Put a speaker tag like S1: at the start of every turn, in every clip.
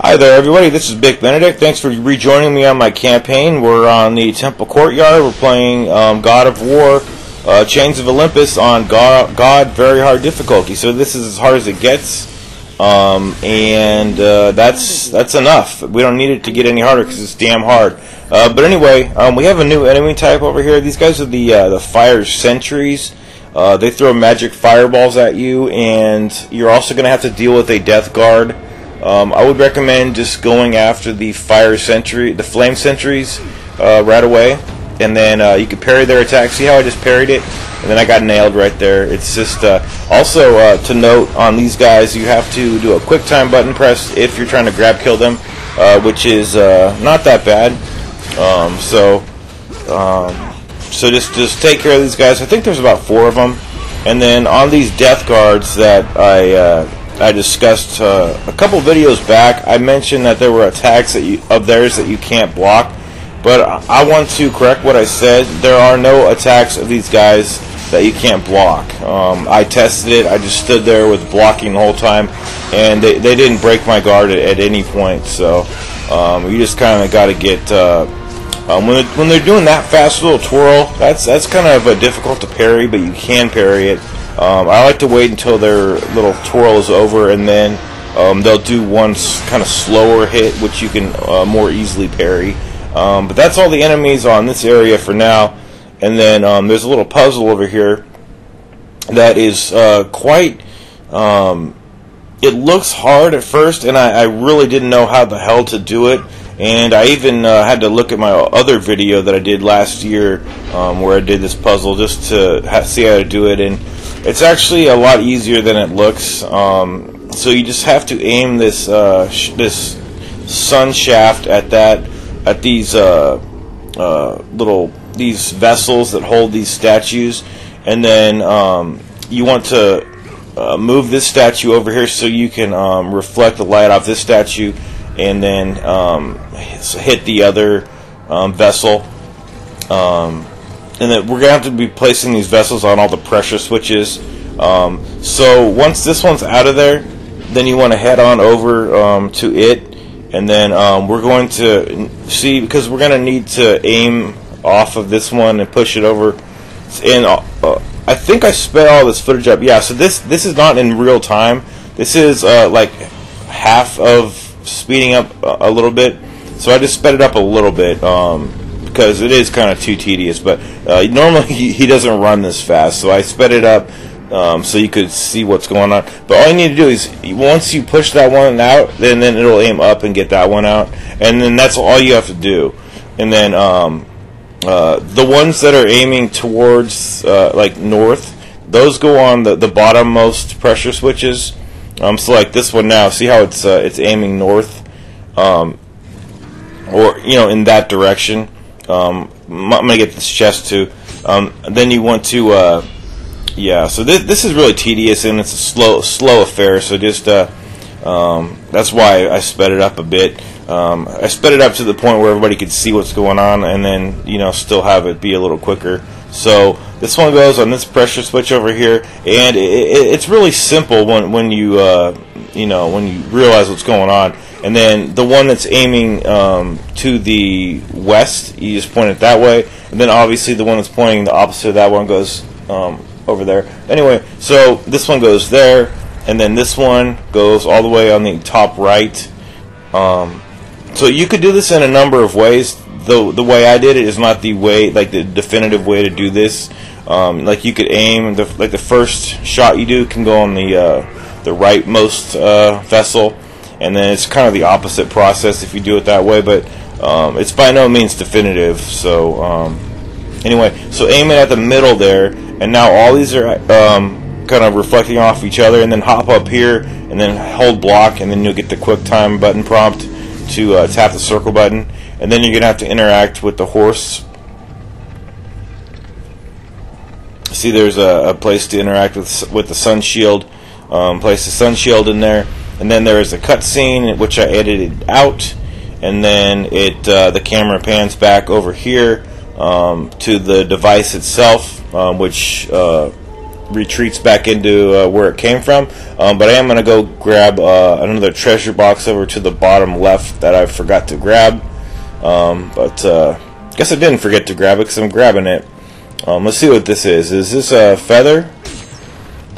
S1: Hi there, everybody. This is Big Benedict. Thanks for rejoining me on my campaign. We're on the Temple Courtyard. We're playing God of War, Chains of Olympus on God very hard difficulty. So this is as hard as it gets, and that's enough. We don't need it to get any harder because it's damn hard. But anyway, we have a new enemy type over here. These guys are the fire sentries. They throw magic fireballs at you, and you're also going to have to deal with a death guard. I would recommend just going after the flame sentries right away, and then you can parry their attack. See how I just parried it, and then I got nailed right there. It's just also to note on these guys, you have to do a quick time button press if you're trying to grab kill them, which is not that bad. So just take care of these guys. I think there's about 4 of them, and then on these death guards that I discussed a couple videos back, I mentioned that there were attacks of theirs that you can't block, but I want to correct what I said. There are no attacks of these guys that you can't block. I tested it. I just stood there with blocking the whole time, and they didn't break my guard at any point. So you just kind of got to get when they're doing that fast little twirl. That's kind of difficult to parry, but you can parry it. I like to wait until their little twirl is over, and then they'll do one kind of slower hit, which you can more easily parry. But that's all the enemies on this area for now. And then there's a little puzzle over here that is quite... it looks hard at first, and I really didn't know how the hell to do it. And I even had to look at my other video that I did last year where I did this puzzle just to see how to do it. And it's actually a lot easier than it looks. So you just have to aim this this sun shaft at these these vessels that hold these statues, and then you want to move this statue over here so you can reflect the light off this statue, and then hit the other vessel. And then we're going to have to be placing these vessels on all the pressure switches. So once this one's out of there, then you want to head on over to it. And then we're going to see, because we're going to need to aim off of this one and push it over. And I think I sped all this footage up. Yeah, so this is not in real time. This is like half of speeding up a little bit. So I just sped it up a little bit. Because it is kind of too tedious, but normally he doesn't run this fast, so I sped it up so you could see what's going on. But all you need to do is, once you push that one out, then it'll aim up and get that one out, and then that's all you have to do. And then the ones that are aiming towards like north, those go on the bottommost pressure switches. So like this one now, see how it's aiming north, or in that direction. I'm gonna get this chest too. Then you want to, yeah. So this is really tedious, and it's a slow affair. So just that's why I sped it up a bit. I sped it up to the point where everybody could see what's going on, and then still have it be a little quicker. So this one goes on this pressure switch over here, and it's really simple when you when you realize what's going on. And then the one that's aiming to the west, you just point it that way. And then obviously the one that's pointing the opposite of that one goes over there. Anyway, so this one goes there, and then this one goes all the way on the top right. So you could do this in a number of ways. The way I did it is not the way, like the definitive way to do this. Like you could aim, like the first shot you do can go on the rightmost vessel. And then it's kind of the opposite process if you do it that way, but it's by no means definitive. So anyway, so aim it at the middle there, and now all these are kind of reflecting off each other, and then hop up here, and then hold block, and then you'll get the quick time button prompt to tap the circle button, and then you're going to have to interact with the horse. See, there's a place to interact with the sun shield. Place the sun shield in there. And then there is a cutscene which I edited out, and then the camera pans back over here to the device itself, which retreats back into where it came from. But I am going to go grab another treasure box over to the bottom left that I forgot to grab. But guess I didn't forget to grab it because I'm grabbing it. Let's see what this is. Is this a feather?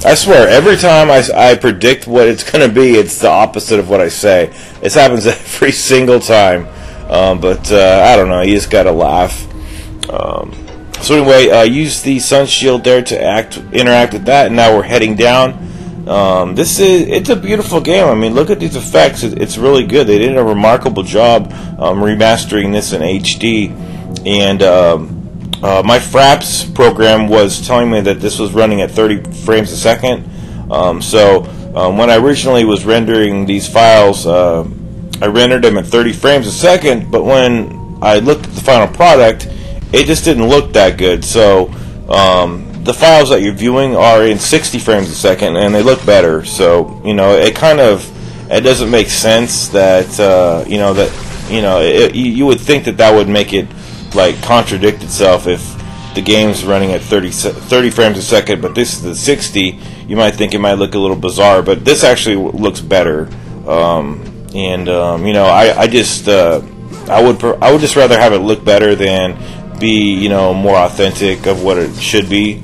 S1: I swear, every time I predict what it's going to be, it's the opposite of what I say. This happens every single time. But I don't know, you just got to laugh. So anyway, use the sun shield there to interact with that, and now we're heading down. It's a beautiful game. I mean, look at these effects. It's really good. They did a remarkable job remastering this in HD. And my Fraps program was telling me that this was running at 30 frames a second. So when I originally was rendering these files, I rendered them at 30 frames a second, but when I looked at the final product, it just didn't look that good. So the files that you're viewing are in 60 frames a second, and they look better. So it doesn't make sense that you would think that would make it like contradict itself if the game's running at 30 frames a second, but this is the 60. You might think it might look a little bizarre, but this actually looks better. I would just rather have it look better than be more authentic of what it should be.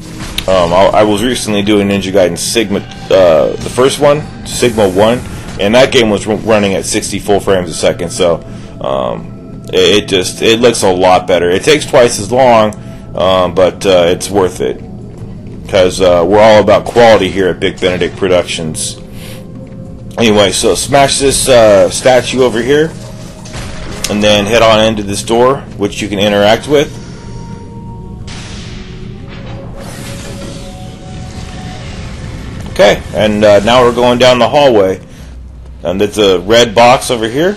S1: I was recently doing Ninja Gaiden Sigma, the first one, Sigma 1, and that game was running at 60 full frames a second. So it looks a lot better. It takes twice as long, but it's worth it because we're all about quality here at Big Benedict Productions. Anyway, so smash this statue over here, and then head on into this door, which you can interact with. Okay, and now we're going down the hallway, and there's a red box over here.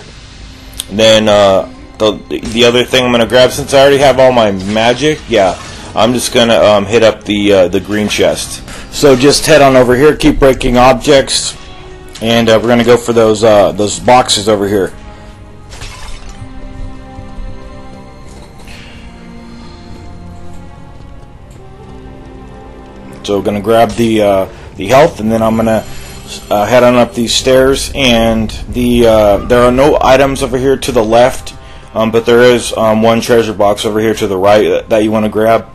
S1: And then the other thing I'm going to grab, since I already have all my magic, I'm just going to hit up the green chest. So just head on over here, keep breaking objects, and we're going to go for those boxes over here. So we're going to grab the health, and then I'm going to head on up these stairs. And there are no items over here to the left, but there is one treasure box over here to the right that you want to grab.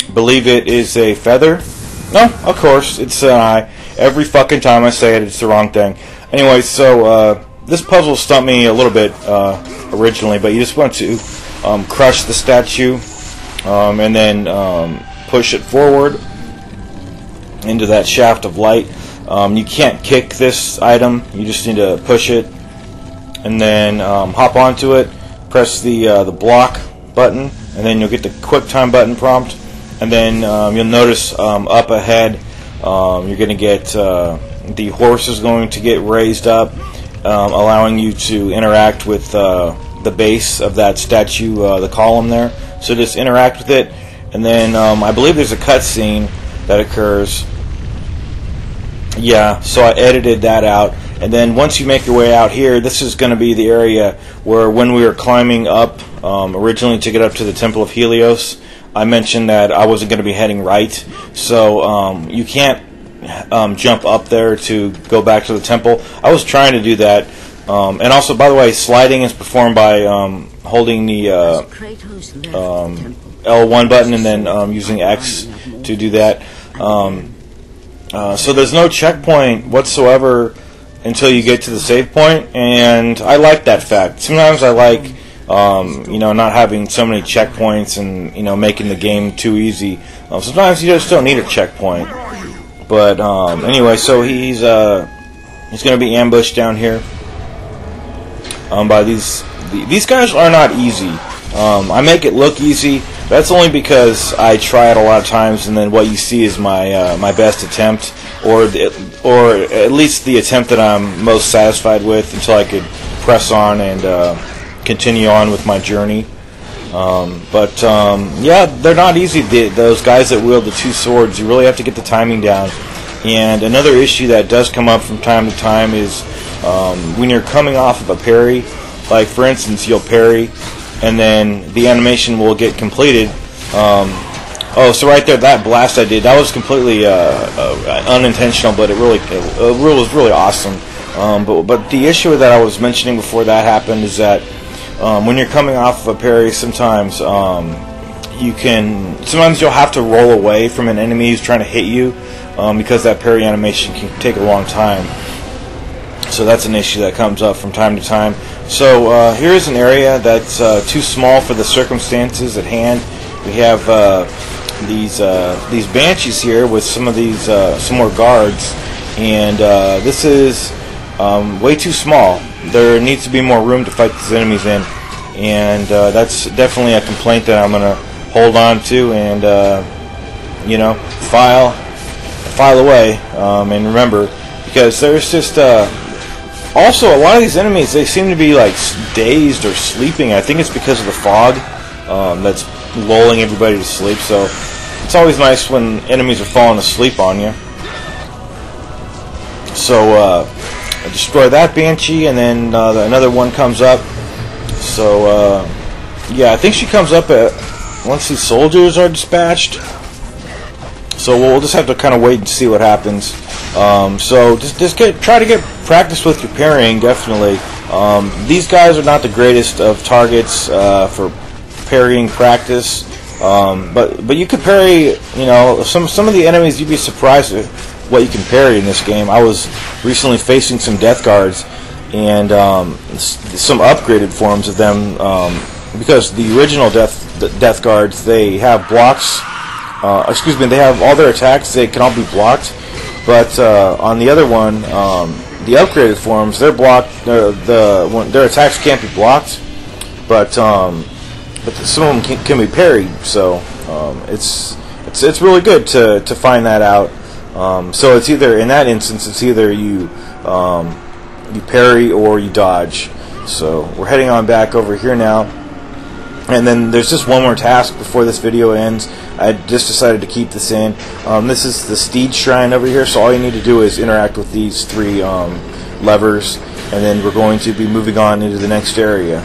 S1: I believe it is a feather. No, of course, it's an eye. Every fucking time I say it, it's the wrong thing. Anyway, so this puzzle stumped me a little bit originally, but you just want to crush the statue and then push it forward into that shaft of light. You can't kick this item, you just need to push it and then hop onto it, press the block button, and then you'll get the quick time button prompt, and then you'll notice up ahead you're going to get the horse is going to get raised up, allowing you to interact with the base of that statue, the column there. So just interact with it, and then I believe there's a cutscene that occurs. Yeah, so I edited that out. And then once you make your way out here, this is going to be the area where when we were climbing up originally to get up to the Temple of Helios, I mentioned that I wasn't going to be heading right. So you can't jump up there to go back to the temple. I was trying to do that. And also, by the way, sliding is performed by holding the L1 button and then using X to do that. So there's no checkpoint whatsoever until you get to the save point, and I like that fact. Sometimes I like not having so many checkpoints and making the game too easy. Sometimes you just don't need a checkpoint. But anyway, so he's going to be ambushed down here by these guys are not easy. I make it look easy. That's only because I try it a lot of times, and then what you see is my my best attempt, or at least the attempt that I'm most satisfied with, until I could press on and continue on with my journey. Yeah, they're not easy. Those guys that wield the two swords, you really have to get the timing down. And another issue that does come up from time to time is when you're coming off of a parry, like for instance, you'll parry, and then the animation will get completed. Oh, so right there, that blast I did, that was completely unintentional, but it was really awesome. But the issue that I was mentioning before that happened is that when you're coming off of a parry, sometimes you'll have to roll away from an enemy who's trying to hit you because that parry animation can take a long time. So that's an issue that comes up from time to time. So here's an area that's too small for the circumstances at hand. We have these banshees here with some more guards, and this is way too small. There needs to be more room to fight these enemies in, and that's definitely a complaint that I'm gonna hold on to and file away. And remember, because there's just also a lot of these enemies, they seem to be like dazed or sleeping. I think it's because of the fog that's lulling everybody to sleep. So it's always nice when enemies are falling asleep on you. So I destroy that Banshee, and then another one comes up. So yeah, I think she comes up once these soldiers are dispatched. So we'll just have to kind of wait and see what happens. So just try to get practice with your parrying, definitely. These guys are not the greatest of targets for parrying practice, but you could parry. Some of the enemies, you'd be surprised at what you can parry in this game. I was recently facing some death guards and some upgraded forms of them, because the original death guards, they have blocks. They have all their attacks, they can all be blocked. But on the other one, the upgraded forms, they're blocked. Their attacks can't be blocked, but some of them can be parried. So it's really good to find that out. So it's either, in that instance, it's either you parry or you dodge. So we're heading on back over here now. And then there's just one more task before this video ends. I just decided to keep this in. This is the Steed Shrine over here, so all you need to do is interact with these three levers, and then we're going to be moving on into the next area.